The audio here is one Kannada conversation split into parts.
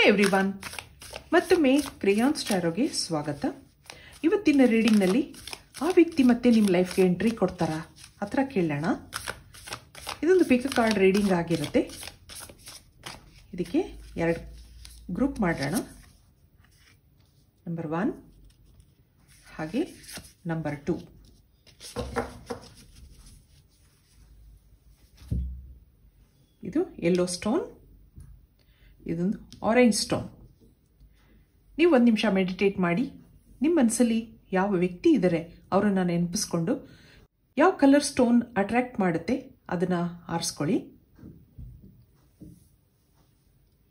ಹಾಯ್ ಎವ್ರಿವನ್, ಮತ್ತೊಮ್ಮೆ ಕ್ರೇಯಾನ್ಸ್ ಟ್ಯಾರೋಗೆ ಸ್ವಾಗತ. ಇವತ್ತಿನ ರೀಡಿಂಗ್ನಲ್ಲಿ ಆ ವ್ಯಕ್ತಿ ಮತ್ತೆ ನಿಮ್ಮ ಲೈಫ್ಗೆ ಎಂಟ್ರಿ ಕೊಡ್ತಾರಾ ಹತ್ರ ಕೇಳೋಣ. ಇದೊಂದು ಪಿಕ್ ಕಾರ್ಡ್ ರೀಡಿಂಗ್ ಆಗಿರುತ್ತೆ. ಇದಕ್ಕೆ 2 ಗ್ರೂಪ್ ಮಾಡೋಣ. ನಂಬರ್ 1 ಹಾಗೆ ನಂಬರ್ 2. ಇದು ಯೆಲ್ಲೋ ಸ್ಟೋನ್, ಇದೊಂದು ಆರೆಂಜ್ ಸ್ಟೋನ್. ನೀವು 1 ನಿಮಿಷ ಮೆಡಿಟೇಟ್ ಮಾಡಿ ನಿಮ್ಮ ಮನಸ್ಸಲ್ಲಿ ಯಾವ ವ್ಯಕ್ತಿ ಇದ್ದಾರೆ ಅವರನ್ನು ನೆನಪಿಸ್ಕೊಂಡು ಯಾವ ಕಲರ್ ಸ್ಟೋನ್ ಅಟ್ರಾಕ್ಟ್ ಮಾಡುತ್ತೆ ಅದನ್ನು ಆರಿಸ್ಕೊಳ್ಳಿ.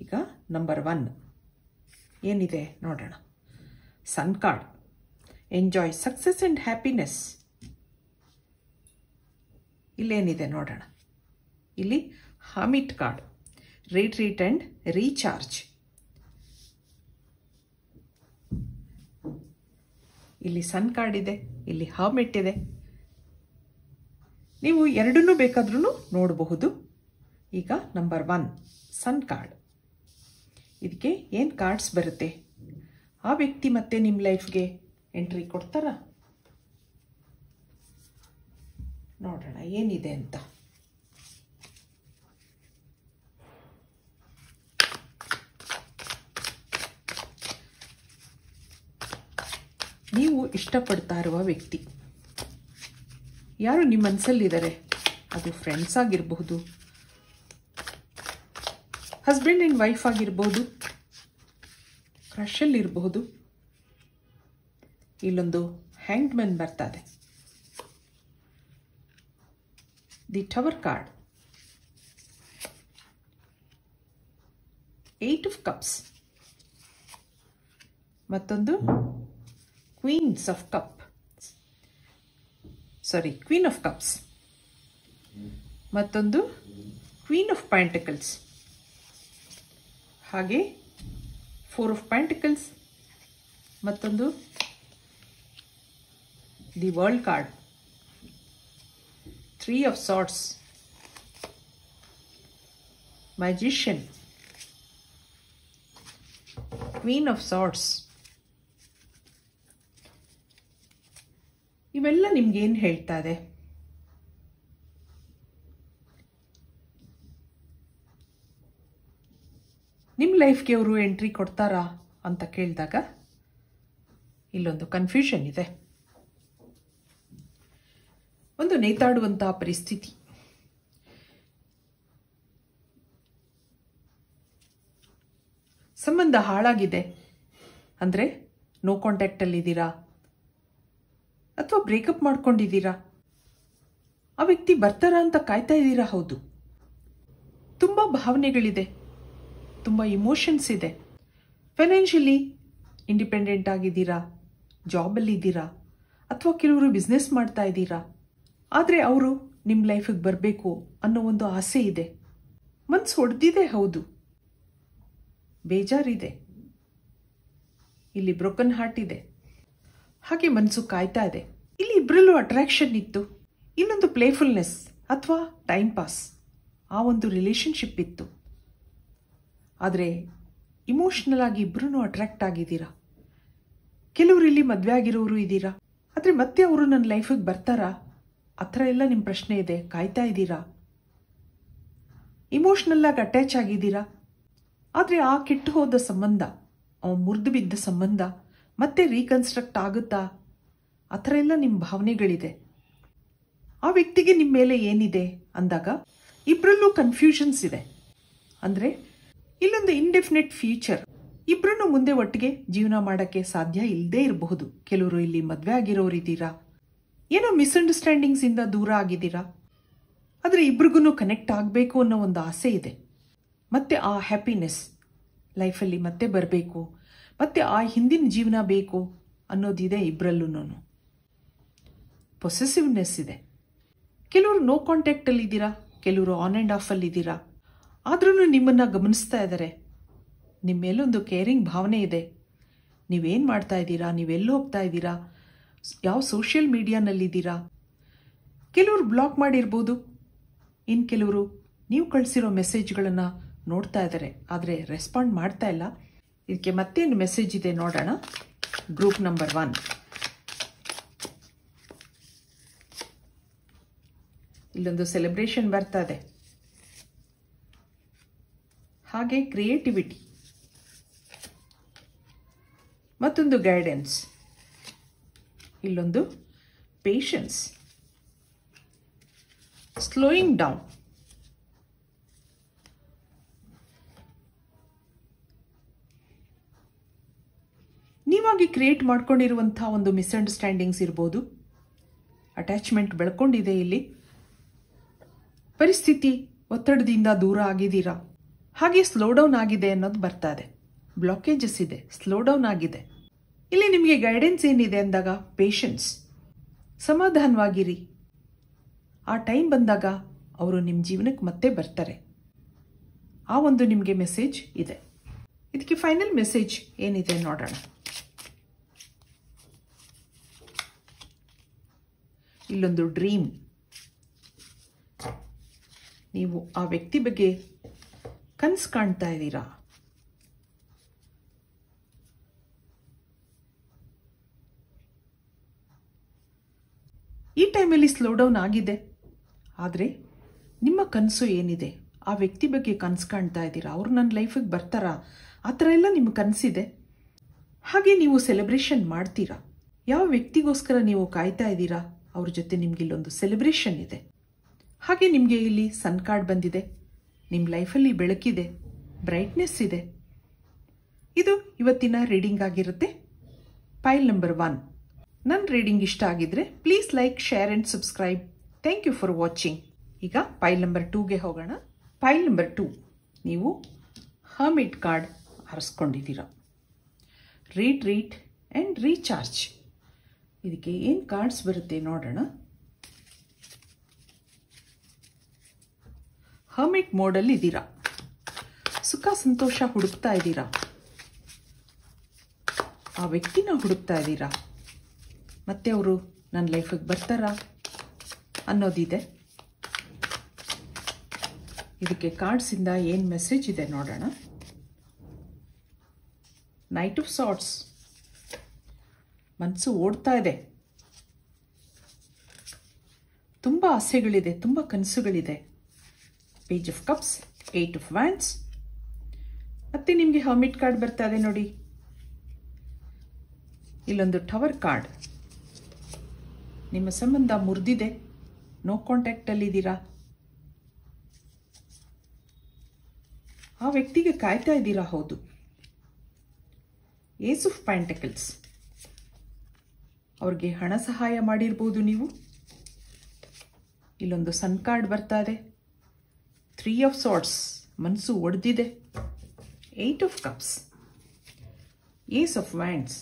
ಈಗ ನಂಬರ್ 1 ಏನಿದೆ ನೋಡೋಣ. Sun card, enjoy success and happiness. ಇಲ್ಲೇನಿದೆ ನೋಡೋಣ. ಇಲ್ಲಿ hermit card, retreat and recharge. ಇಲ್ಲಿ ಸನ್ ಕಾರ್ಡ್ ಇದೆ, ಇಲ್ಲಿ ಹರ್ಮಿಟ್ ಇದೆ. ನೀವು ಎರಡನ್ನೂ ಬೇಕಾದ್ರೂ ನೋಡಬಹುದು. ಈಗ ನಂಬರ್ 1 ಸನ್ ಕಾರ್ಡ್. ಇದಕ್ಕೆ ಏನು ಕಾರ್ಡ್ಸ್ ಬರುತ್ತೆ? ಆ ವ್ಯಕ್ತಿ ಮತ್ತೆ ನಿಮ್ಮ ಲೈಫ್ಗೆ ಎಂಟ್ರಿ ಕೊಡ್ತಾರಾ? ನೋಡೋಣ ಏನಿದೆ ಅಂತ. ನೀವು ಇಷ್ಟಪಡ್ತಾ ಇರುವ ವ್ಯಕ್ತಿ ಯಾರು ನಿಮ್ಮ ಮನಸ್ಸಲ್ಲಿದ್ದಾರೆ. ಅದು ಫ್ರೆಂಡ್ಸ್ ಆಗಿರಬಹುದು, ಹಸ್ಬೆಂಡ್ ಆ್ಯಂಡ್ ವೈಫ್ ಆಗಿರಬಹುದು, ಕ್ರಷಲ್ಲಿರಬಹುದು. ಇಲ್ಲೊಂದು ಹ್ಯಾಂಗ್ಡ್ ಮ್ಯಾನ್ ಬರ್ತಾ ಇದೆ. The tower card, 8 of cups, ಮತ್ತೊಂದು ಕ್ವೀನ್ ಆಫ್ ಕಪ್ಸ್, ಮತ್ತೊಂದು ಕ್ವೀನ್ ಆಫ್ ಪ್ಯಾಂಟಿಕಲ್ಸ್, ಹಾಗೆ 4 ಆಫ್ ಪ್ಯಾಂಟಿಕಲ್ಸ್, ಮತ್ತೊಂದು the world card, 3 of swords, magician, queen of swords. ಇವೆಲ್ಲ ನಿಮ್ಗೇನು ಹೇಳ್ತಾ ಇದೆ? ನಿಮ್ಮ ಲೈಫ್ಗೆ ಅವರು ಎಂಟ್ರಿ ಕೊಡ್ತಾರಾ ಅಂತ ಕೇಳಿದಾಗ ಇಲ್ಲೊಂದು ಕನ್ಫ್ಯೂಷನ್ ಇದೆ. ಒಂದು ನೇತಾಡುವಂತಹ ಪರಿಸ್ಥಿತಿ. ಸಂಬಂಧ ಹಾಳಾಗಿದೆ ಅಂದರೆ ನೋ ಕಾಂಟ್ಯಾಕ್ಟಲ್ಲಿದ್ದೀರಾ ಅಥವಾ ಬ್ರೇಕಪ್ ಮಾಡ್ಕೊಂಡಿದ್ದೀರಾ. ಆ ವ್ಯಕ್ತಿ ಬರ್ತಾರಾ ಅಂತ ಕಾಯ್ತಾ ಇದ್ದೀರಾ. ಹೌದು, ತುಂಬ ಭಾವನೆಗಳಿದೆ, ತುಂಬ ಇಮೋಷನ್ಸ್ ಇದೆ. ಫೈನಾನ್ಷಿಯಲಿ ಇಂಡಿಪೆಂಡೆಂಟ್ ಆಗಿದ್ದೀರಾ, ಜಾಬಲ್ಲಿದ್ದೀರಾ, ಅಥವಾ ಕೆಲವರು ಬಿಸ್ನೆಸ್ ಮಾಡ್ತಾ ಇದ್ದೀರಾ. ಆದರೆ ಅವರು ನಿಮ್ಮ ಲೈಫಿಗೆ ಬರಬೇಕು ಅನ್ನೋ ಒಂದು ಆಸೆ ಇದೆ. ಮನಸ್ಸು ಹೊಡೆದಿದೆ. ಹೌದು, ಬೇಜಾರಿದೆ. ಇಲ್ಲಿ ಬ್ರೋಕನ್ ಹಾರ್ಟ್ ಇದೆ. ಹಾಗೆ ಮನಸ್ಸು ಕಾಯ್ತಾ ಇದೆ. ಇಲ್ಲಿ ಇಬ್ಬರಲ್ಲೂ ಅಟ್ರಾಕ್ಷನ್ ಇತ್ತು, ಇನ್ನೊಂದು ಪ್ಲೇಫುಲ್ನೆಸ್ ಅಥವಾ ಟೈಮ್ ಪಾಸ್, ಆ ಒಂದು ರಿಲೇಶನ್ಶಿಪ್ ಇತ್ತು. ಆದರೆ ಇಮೋಷ್ನಲ್ ಆಗಿ ಇಬ್ಬರೂ ಅಟ್ರಾಕ್ಟ್ ಆಗಿದ್ದೀರಾ. ಕೆಲವರು ಇಲ್ಲಿ ಮದುವೆ ಆಗಿರೋರು ಇದ್ದೀರಾ. ಆದರೆ ಮತ್ತೆ ಅವರು ನನ್ನ ಲೈಫಿಗೆ ಬರ್ತಾರಾ ಆ ಥರ ಎಲ್ಲ ನಿಮ್ಮ ಪ್ರಶ್ನೆ ಇದೆ. ಕಾಯ್ತಾ ಇದ್ದೀರಾ. ಇಮೋಷ್ನಲ್ಲಾಗಿ ಅಟ್ಯಾಚ್ ಆಗಿದ್ದೀರಾ. ಆದರೆ ಆ ಕೆಟ್ಟು ಹೋದ ಸಂಬಂಧ, ಮುರಿದು ಬಿದ್ದ ಸಂಬಂಧ ಮತ್ತೆ ರೀಕನ್ಸ್ಟ್ರಕ್ಟ್ ಆಗುತ್ತಾ? ಆ ಥರ ಎಲ್ಲ ನಿಮ್ಮ ಭಾವನೆಗಳಿದೆ. ಆ ವ್ಯಕ್ತಿಗೆ ನಿಮ್ಮ ಮೇಲೆ ಏನಿದೆ ಅಂದಾಗ ಇಬ್ಬರಲ್ಲೂ ಕನ್ಫ್ಯೂಷನ್ಸ್ ಇದೆ. ಅಂದರೆ ಇಲ್ಲೊಂದು ಇಂಡೆಫಿನೆಟ್ ಫ್ಯೂಚರ್. ಇಬ್ಬರನ್ನು ಮುಂದೆ ಒಟ್ಟಿಗೆ ಜೀವನ ಮಾಡೋಕ್ಕೆ ಸಾಧ್ಯ ಇಲ್ಲದೇ ಇರಬಹುದು. ಕೆಲವರು ಇಲ್ಲಿ ಮದುವೆ ಆಗಿರೋರು ಇದ್ದೀರಾ, ಏನೋ ಮಿಸ್ಅಂಡರ್ಸ್ಟ್ಯಾಂಡಿಂಗ್ಸಿಂದ ದೂರ ಆಗಿದ್ದೀರಾ. ಆದರೆ ಇಬ್ರಿಗೂ ಕನೆಕ್ಟ್ ಆಗಬೇಕು ಅನ್ನೋ ಒಂದು ಆಸೆ ಇದೆ. ಮತ್ತೆ ಆ ಹ್ಯಾಪಿನೆಸ್ ಲೈಫಲ್ಲಿ ಮತ್ತೆ ಬರಬೇಕು, ಮತ್ತೆ ಆ ಹಿಂದಿನ ಜೀವನ ಬೇಕು ಅನ್ನೋದಿದೆ ಇಬ್ಬರಲ್ಲೂ. ಪೊಸೆಸಿವ್ನೆಸ್ ಇದೆ. ಕೆಲವರು ನೋ ಕಾಂಟ್ಯಾಕ್ಟಲ್ಲಿದ್ದೀರಾ, ಕೆಲವರು ಆನ್ ಆ್ಯಂಡ್ ಆಫಲ್ಲಿದ್ದೀರಾ. ಆದ್ರೂ ನಿಮ್ಮನ್ನು ಗಮನಿಸ್ತಾ ಇದ್ದಾರೆ. ನಿಮ್ಮ ಮೇಲೊಂದು ಕೇರಿಂಗ್ ಭಾವನೆ ಇದೆ. ನೀವೇನು ಮಾಡ್ತಾ ಇದ್ದೀರಾ, ನೀವೆಲ್ಲಿ ಹೋಗ್ತಾ ಇದ್ದೀರಾ, ಯಾವ ಸೋಷಿಯಲ್ ಮೀಡಿಯಾನಲ್ಲಿದ್ದೀರಾ. ಕೆಲವರು ಬ್ಲಾಕ್ ಮಾಡಿರ್ಬೋದು, ಇನ್ನು ಕೆಲವರು ನೀವು ಕಳಿಸಿರೋ ಮೆಸೇಜ್ಗಳನ್ನು ನೋಡ್ತಾ ಇದ್ದಾರೆ, ಆದರೆ ರೆಸ್ಪಾಂಡ್ ಮಾಡ್ತಾ ಇಲ್ಲ. ಇದಕ್ಕೆ ಮತ್ತೇನು ಮೆಸೇಜ್ ಇದೆ ನೋಡೋಣ. ಗ್ರೂಪ್ ನಂಬರ್ 1, ಇಲ್ಲೊಂದು ಸೆಲೆಬ್ರೇಷನ್ ಬರ್ತಾ ಇದೆ. ಹಾಗೆ ಕ್ರಿಯೇಟಿವಿಟಿ, ಮತ್ತೊಂದು ಗೈಡೆನ್ಸ್, ಇಲ್ಲೊಂದು ಪೇಷನ್ಸ್, ಸ್ಲೋಯಿಂಗ್ ಡೌನ್, ನೀವಾಗಿ ಕ್ರಿಯೇಟ್ ಮಾಡ್ಕೊಂಡಿರುವಂಥ ಒಂದು ಮಿಸ್ಅಂಡರ್ಸ್ಟ್ಯಾಂಡಿಂಗ್ಸ್ ಇರ್ಬೋದು. ಅಟ್ಯಾಚ್ಮೆಂಟ್ ಬೆಳ್ಕೊಂಡಿದೆ ಇಲ್ಲಿ. ಪರಿಸ್ಥಿತಿ ಒತ್ತಡದಿಂದ ದೂರ ಆಗಿದ್ದೀರಾ. ಹಾಗೆ ಸ್ಲೋ ಡೌನ್ ಆಗಿದೆ ಅನ್ನೋದು ಬರ್ತಾ ಇದೆ. ಬ್ಲಾಕೇಜಸ್ ಇದೆ, ಸ್ಲೋ ಡೌನ್ ಆಗಿದೆ. ಇಲ್ಲಿ ನಿಮಗೆ ಗೈಡೆನ್ಸ್ ಏನಿದೆ ಅಂದಾಗ ಪೇಷನ್ಸ್, ಸಮಾಧಾನವಾಗಿರಿ. ಆ ಟೈಮ್ ಬಂದಾಗ ಅವರು ನಿಮ್ಮ ಜೀವನಕ್ಕೆ ಮತ್ತೆ ಬರ್ತಾರೆ. ಆ ಒಂದು ನಿಮಗೆ ಮೆಸೇಜ್ ಇದೆ. ಇದಕ್ಕೆ ಫೈನಲ್ ಮೆಸೇಜ್ ಏನಿದೆ ನೋಡೋಣ. ಇಲ್ಲೊಂದು ಡ್ರೀಮ್, ನೀವು ಆ ವ್ಯಕ್ತಿ ಬಗ್ಗೆ ಕನಸು ಕಾಣ್ತಾ ಇದ್ದೀರಾ. ಈ ಟೈಮಲ್ಲಿ ಸ್ಲೋ ಡೌನ್ ಆಗಿದೆ, ಆದರೆ ನಿಮ್ಮ ಕನಸು ಏನಿದೆ, ಆ ವ್ಯಕ್ತಿ ಬಗ್ಗೆ ಕನಸು ಕಾಣ್ತಾ ಇದ್ದೀರಾ. ಅವ್ರು ನನ್ನ ಲೈಫಿಗೆ ಬರ್ತಾರಾ, ಆ ಥರ ಎಲ್ಲ ನಿಮ್ಮ ಕನಸಿದೆ. ಹಾಗೆ ನೀವು ಸೆಲೆಬ್ರೇಷನ್ ಮಾಡ್ತೀರಾ. ಯಾವ ವ್ಯಕ್ತಿಗೋಸ್ಕರ ನೀವು ಕಾಯ್ತಾ ಇದ್ದೀರಾ, ಅವ್ರ ಜೊತೆ ನಿಮ್ಗೆ ಇಲ್ಲೊಂದು ಸೆಲೆಬ್ರೇಷನ್ ಇದೆ. ಹಾಗೆ ನಿಮಗೆ ಇಲ್ಲಿ ಸನ್ ಕಾರ್ಡ್ ಬಂದಿದೆ. ನಿಮ್ಮ ಲೈಫಲ್ಲಿ ಬೆಳಕಿದೆ, ಬ್ರೈಟ್ನೆಸ್ ಇದೆ. ಇದು ಇವತ್ತಿನ ರೀಡಿಂಗ್ ಆಗಿರುತ್ತೆ. Pile number 1. ನನ್ನ ರೀಡಿಂಗ್ ಇಷ್ಟ ಆಗಿದ್ರೆ please like, share and subscribe. Thank you for watching. ಈಗ ಪೈಲ್ ನಂಬರ್ 2ಗೆ ಹೋಗೋಣ. ಪೈಲ್ ನಂಬರ್ 2, ನೀವು ಹರ್ಮಿಟ್ ಕಾರ್ಡ್ ಆರಿಸ್ಕೊಂಡಿದ್ದೀರಾ. Retreat and recharge. ಇದಕ್ಕೆ ಏನು ಕಾರ್ಡ್ಸ್ ಬರುತ್ತೆ ನೋಡೋಣ. ಹರ್ಮಿಟ್ ಮೋಡಲ್ಲಿ ಇದ್ದೀರಾ. ಸುಖ ಸಂತೋಷ ಹುಡುಕ್ತಾ ಇದ್ದೀರಾ. ಆ ವ್ಯಕ್ತಿನ ಹುಡುಕ್ತಾ ಇದ್ದೀರಾ. ಮತ್ತೆ ಅವರು ನನ್ನ ಲೈಫಿಗೆ ಬರ್ತಾರಾ ಅನ್ನೋದಿದೆ. ಇದಕ್ಕೆ ಕಾರ್ಡ್ಸಿಂದ ಏನು ಮೆಸೇಜ್ ಇದೆ ನೋಡೋಣ. ನೈಟ್ ಆಫ್ ಸಾರ್ಟ್ಸ್, ಮನಸ್ಸು ಓಡ್ತಾ ಇದೆ. ತುಂಬ ಆಸೆಗಳಿದೆ, ತುಂಬ ಕನಸುಗಳಿದೆ. Page of cups, 8 of wands. ಮತ್ತೆ ನಿಮಗೆ ಹರ್ಮಿಟ್ ಕಾರ್ಡ್ ಬರ್ತಾ ಇದೆ ನೋಡಿ. ಇಲ್ಲೊಂದು ಟವರ್ ಕಾರ್ಡ್. ನಿಮ್ಮ ಸಂಬಂಧ ಮುರಿದಿದೆ, ನೋ ಕಾಂಟ್ಯಾಕ್ಟಲ್ಲಿದ್ದೀರಾ. ಆ ವ್ಯಕ್ತಿಗೆ ಕಾಯ್ತಾ ಇದ್ದೀರಾ. ಹೌದು. ಏಸ್ ಆಫ್ ಪ್ಯಾಂಟಕಲ್ಸ್, ಅವ್ರಿಗೆ ಹಣ ಸಹಾಯ ಮಾಡಿರ್ಬೋದು ನೀವು. ಇಲ್ಲೊಂದು ಸನ್ ಕಾರ್ಡ್ ಬರ್ತಾ ಇದೆ. 3 ಆಫ್ ಸಾರ್ಟ್ಸ್, ಮನಸ್ಸು ಒಡೆದಿದೆ. 8 of cups, ace of wands.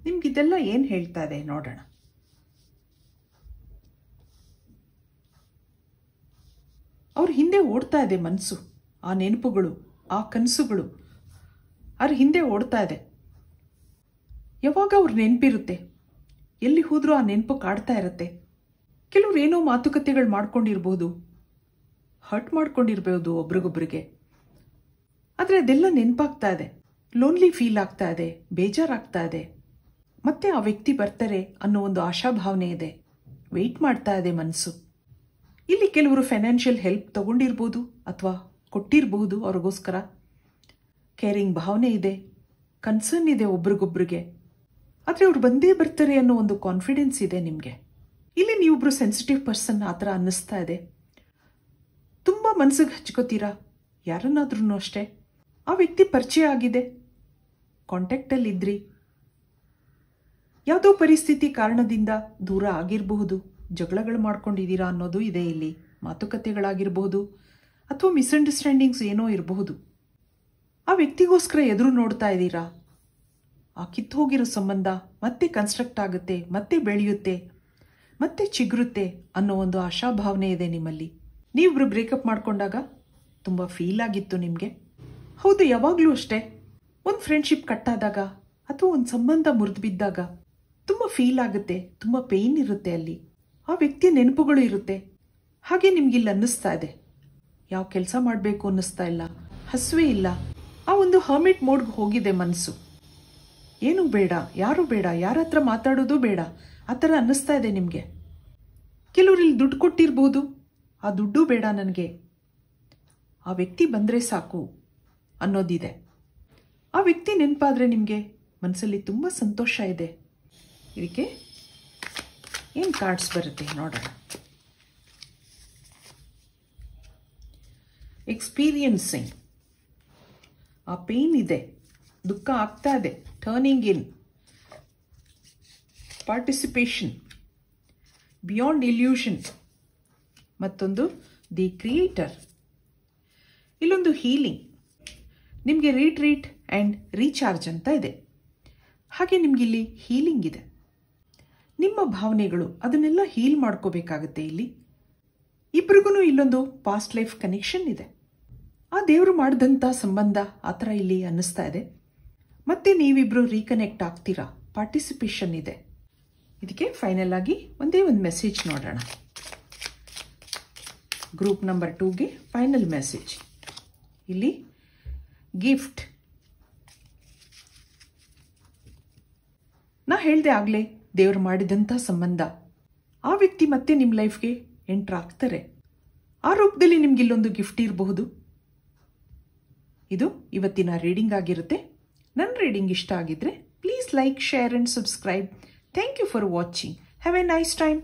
ನಿಮ್ಗಿದೆಲ್ಲ ಏನು ಹೇಳ್ತಾ ಇದೆ ನೋಡೋಣ. ಅವ್ರ ಹಿಂದೆ ಓಡ್ತಾ ಇದೆ ಮನಸ್ಸು. ಆ ನೆನಪುಗಳು, ಆ ಕನಸುಗಳು ಅವ್ರ ಹಿಂದೆ ಓಡ್ತಾ ಇದೆ. ಯಾವಾಗ ಅವ್ರ ನೆನಪಿರುತ್ತೆ, ಎಲ್ಲಿ ಹೋದ್ರೂ ಆ ನೆನಪು ಕಾಡ್ತಾ ಇರುತ್ತೆ. ಕೆಲವ್ರು ಏನೋ ಮಾತುಕತೆಗಳು ಮಾಡ್ಕೊಂಡಿರ್ಬೋದು, ಹರ್ಟ್ ಮಾಡ್ಕೊಂಡಿರ್ಬೋದು ಒಬ್ರಿಗೊಬ್ರಿಗೆ. ಆದರೆ ಅದೆಲ್ಲ ನೆನಪಾಗ್ತಾ ಇದೆ. ಲೋನ್ಲಿ ಫೀಲ್ ಆಗ್ತಾ ಇದೆ, ಬೇಜಾರಾಗ್ತಾ ಇದೆ. ಮತ್ತೆ ಆ ವ್ಯಕ್ತಿ ಬರ್ತಾರೆ ಅನ್ನೋ ಒಂದು ಆಶಾಭಾವನೆ ಇದೆ. ವೆಯ್ಟ್ ಮಾಡ್ತಾ ಇದೆ ಮನಸ್ಸು. ಇಲ್ಲಿ ಕೆಲವರು ಫೈನಾನ್ಷಿಯಲ್ ಹೆಲ್ಪ್ ತಗೊಂಡಿರ್ಬೋದು ಅಥವಾ ಕೊಟ್ಟಿರಬಹುದು ಅವ್ರಿಗೋಸ್ಕರ. ಕೇರಿಂಗ್ ಭಾವನೆ ಇದೆ, ಕನ್ಸರ್ನ್ ಇದೆ ಒಬ್ರಿಗೊಬ್ರಿಗೆ. ಆದರೆ ಅವ್ರು ಬಂದೇ ಬರ್ತಾರೆ ಅನ್ನೋ ಒಂದು ಕಾನ್ಫಿಡೆನ್ಸ್ ಇದೆ ನಿಮಗೆ. ಇಲ್ಲಿ ನೀವೊಬ್ರು ಸೆನ್ಸಿಟಿವ್ ಪರ್ಸನ್ ಆ ಥರ ಅನ್ನಿಸ್ತಾ ಇದೆ. ತುಂಬ ಮನಸ್ಸಿಗೆ ಹಚ್ಕೋತೀರಾ ಯಾರನ್ನಾದ್ರೂ ಅಷ್ಟೇ. ಆ ವ್ಯಕ್ತಿ ಪರಿಚಯ ಆಗಿದೆ, ಕಾಂಟ್ಯಾಕ್ಟಲ್ಲಿದ್ರಿ. ಯಾವುದೋ ಪರಿಸ್ಥಿತಿ ಕಾರಣದಿಂದ ದೂರ ಆಗಿರಬಹುದು, ಜಗಳಗಳು ಮಾಡ್ಕೊಂಡಿದ್ದೀರಾ ಅನ್ನೋದು ಇದೆ ಇಲ್ಲಿ. ಮಾತುಕತೆಗಳಾಗಿರಬಹುದು ಅಥವಾ ಮಿಸ್ಅಂಡರ್ಸ್ಟ್ಯಾಂಡಿಂಗ್ಸ್ ಏನೋ ಇರಬಹುದು. ಆ ವ್ಯಕ್ತಿಗೋಸ್ಕರ ಎದುರು ನೋಡ್ತಾ ಇದ್ದೀರಾ. ಆ ಕಿತ್ತು ಹೋಗಿರೋ ಸಂಬಂಧ ಮತ್ತೆ ಕನ್ಸ್ಟ್ರಕ್ಟ್ ಆಗುತ್ತೆ, ಮತ್ತೆ ಬೆಳೆಯುತ್ತೆ, ಮತ್ತೆ ಚಿಗುರುತ್ತೆ ಅನ್ನೋ ಒಂದು ಆಶಾಭಾವನೆ ಇದೆ ನಿಮ್ಮಲ್ಲಿ. ನೀವಿಬ್ರು ಬ್ರೇಕಪ್ ಮಾಡ್ಕೊಂಡಾಗ ತುಂಬ ಫೀಲ್ ಆಗಿತ್ತು ನಿಮಗೆ. ಹೌದು, ಯಾವಾಗಲೂ ಅಷ್ಟೇ. ಒಂದು ಫ್ರೆಂಡ್ಶಿಪ್ ಕಟ್ಟಾದಾಗ ಅಥವಾ ಒಂದು ಸಂಬಂಧ ಮುರಿದು ಬಿದ್ದಾಗ ತುಂಬ ಫೀಲ್ ಆಗುತ್ತೆ, ತುಂಬ ಪೇಯ್ನ್ ಇರುತ್ತೆ ಅಲ್ಲಿ. ಆ ವ್ಯಕ್ತಿಯ ನೆನಪುಗಳು ಇರುತ್ತೆ. ಹಾಗೆ ನಿಮ್ಗಿಲ್ಲಿ ಅನ್ನಿಸ್ತಾ ಇದೆ ಯಾವ ಕೆಲಸ ಮಾಡಬೇಕು ಅನ್ನಿಸ್ತಾ ಇಲ್ಲ, ಹಸುವೆ ಇಲ್ಲ. ಆ ಒಂದು ಹರ್ಮಿಟ್ ಮೋಡ್ಗೆ ಹೋಗಿದೆ ಮನಸ್ಸು. ಏನೂ ಬೇಡ, ಯಾರೂ ಬೇಡ, ಯಾರ ಹತ್ರ ಮಾತಾಡೋದು ಬೇಡ, ಆ ಥರ ಅನ್ನಿಸ್ತಾ ಇದೆ ನಿಮಗೆ. ಕೆಲವ್ರು ಇಲ್ಲಿ ದುಡ್ಡು ಕೊಟ್ಟಿರ್ಬೋದು, ಆ ದುಡ್ಡು ಬೇಡ ನನಗೆ, ಆ ವ್ಯಕ್ತಿ ಬಂದರೆ ಸಾಕು ಅನ್ನೋದಿದೆ. ಆ ವ್ಯಕ್ತಿ ನೆನಪಾದರೆ ನಿಮಗೆ ಮನಸ್ಸಲ್ಲಿ ತುಂಬ ಸಂತೋಷ ಇದೆ. ಇದಕ್ಕೆ ಏನು ಕಾರ್ಡ್ಸ್ ಬರುತ್ತೆ ನೋಡೋಣ. ಎಕ್ಸ್ಪೀರಿಯನ್ಸಿಂಗ್, ಆ ಪೇನ್ ಇದೆ, ದುಃಖ ಆಗ್ತಾ ಇದೆ. ಟರ್ನಿಂಗ್ ಇನ್, ಪಾರ್ಟಿಸಿಪೇಷನ್, ಬಿಯಾಂಡ್ ಇಲ್ಯೂಷನ್, ಮತ್ತೊಂದು ದಿ ಕ್ರಿಯೇಟರ್. ಇಲ್ಲೊಂದು ಹೀಲಿಂಗ್, ನಿಮಗೆ ರೀಟ್ರೀಟ್ ಆ್ಯಂಡ್ ರೀಚಾರ್ಜ್ ಅಂತ ಇದೆ. ಹಾಗೆ ನಿಮಗಿಲ್ಲಿ ಹೀಲಿಂಗ್ ಇದೆ. ನಿಮ್ಮ ಭಾವನೆಗಳು ಅದನ್ನೆಲ್ಲ ಹೀಲ್ ಮಾಡ್ಕೋಬೇಕಾಗತ್ತೆ. ಇಲ್ಲಿ ಇಬ್ರಿಗೂ ಇಲ್ಲೊಂದು ಪಾಸ್ಟ್ ಲೈಫ್ ಕನೆಕ್ಷನ್ ಇದೆ. ಆ ದೇವರು ಮಾಡಿದಂಥ ಸಂಬಂಧ ಆ ಥರ ಇಲ್ಲಿ ಅನ್ನಿಸ್ತಾ ಇದೆ. ಮತ್ತೆ ನೀವಿಬ್ರು ರೀಕನೆಕ್ಟ್ ಆಗ್ತೀರಾ, ಪಾರ್ಟಿಸಿಪೇಷನ್ ಇದೆ. ಇದಕ್ಕೆ ಫೈನಲ್ ಆಗಿ ಒಂದೇ ಒಂದು ಮೆಸೇಜ್ ನೋಡೋಣ. ಗ್ರೂಪ್ ನಂಬರ್ 2ಗೆ ಫೈನಲ್ ಮೆಸೇಜ್. ಇಲ್ಲಿ ಗಿಫ್ಟ್. ನಾ ಹೇಳ್ದೆ ಆಗಲೇ, ದೇವರು ಮಾಡಿದಂಥ ಸಂಬಂಧ. ಆ ವ್ಯಕ್ತಿ ಮತ್ತೆ ನಿಮ್ಮ ಲೈಫ್ಗೆ ಎಂಟ್ರ್ ಆಗ್ತಾರೆ. ಆ ರೂಪದಲ್ಲಿ ನಿಮ್ಗೆ ಇಲ್ಲೊಂದು ಗಿಫ್ಟ್ ಇರಬಹುದು. ಇದು ಇವತ್ತಿನ ರೀಡಿಂಗ್ ಆಗಿರುತ್ತೆ. ನನ್ನ ರೀಡಿಂಗ್ ಇಷ್ಟ ಆಗಿದ್ರೆ please like, share and subscribe. Thank you for watching. Have a nice time.